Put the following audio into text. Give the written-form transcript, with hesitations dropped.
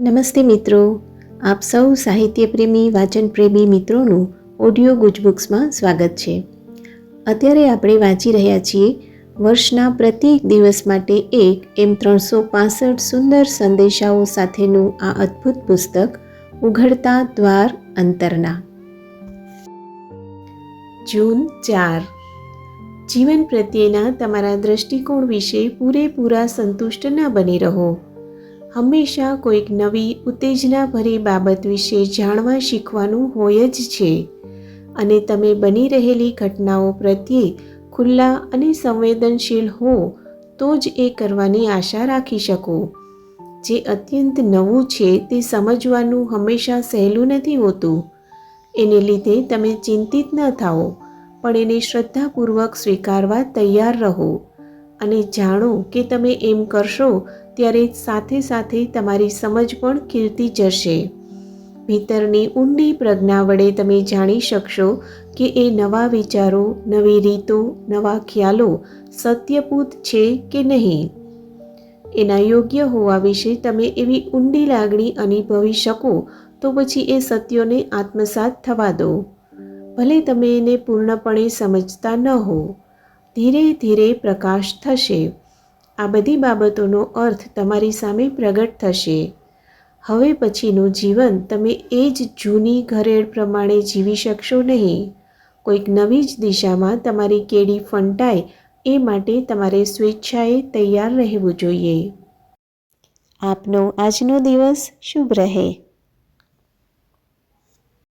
નમસ્તે મિત્રો, આપ સૌ સાહિત્યપ્રેમી વાચનપ્રેમી મિત્રોનું ઓડિયો ગુજબુક્સમાં સ્વાગત છે. અત્યારે આપણે વાંચી રહ્યા છીએ વર્ષના પ્રત્યેક દિવસ માટે એક એમ 365 સુંદર સંદેશાઓ સાથેનું આ અદ્ભુત પુસ્તક ઉઘડતા દ્વાર અંતરના. જૂન 4. જીવન પ્રત્યેના તમારા દૃષ્ટિકોણ વિશે પૂરેપૂરા સંતુષ્ટ ન બની રહો. હંમેશા કોઈક નવી ઉત્તેજનાભરી બાબત વિશે જાણવા શીખવાનું હોય જ છે અને તમે બની રહેલી ઘટનાઓ પ્રત્યે ખુલ્લા અને સંવેદનશીલ હો તો જ એ કરવાની આશા રાખી શકો. જે અત્યંત નવું છે તે સમજવાનું હંમેશા સહેલું નથી હોતું. એને લીધે તમે ચિંતિત ન થાઓ, પણ એને શ્રદ્ધાપૂર્વક સ્વીકારવા તૈયાર રહો અને જાણો કે તમે એમ કરશો ત્યારે સાથે સાથે તમારી સમજ પણ ખીલતી જશે. ભીતરની ઊંડી પ્રજ્ઞા વડે તમે જાણી શકશો કે એ નવા વિચારો, નવી રીતો, નવા ખ્યાલો સત્યપૂત છે કે નહીં. એના યોગ્ય હોવા વિશે તમે એવી ઊંડી લાગણી અનુભવી શકો તો પછી એ સત્યોને આત્મસાત થવા દો. ભલે તમે એને પૂર્ણપણે સમજતા ન હો, ધીરે ધીરે પ્રકાશ થશે. આ બધી બાબતોનો અર્થ તમારી સામે પ્રગટ થશે. હવે પછીનું જીવન તમે એ જ જૂની ઘરેડ પ્રમાણે જીવી શકશો નહીં. કોઈક નવી જ દિશામાં તમારી કેડી ફંટાય એ માટે તમારે સ્વેચ્છાએ તૈયાર રહેવું જોઈએ. આપનો આજનો દિવસ શુભ રહે.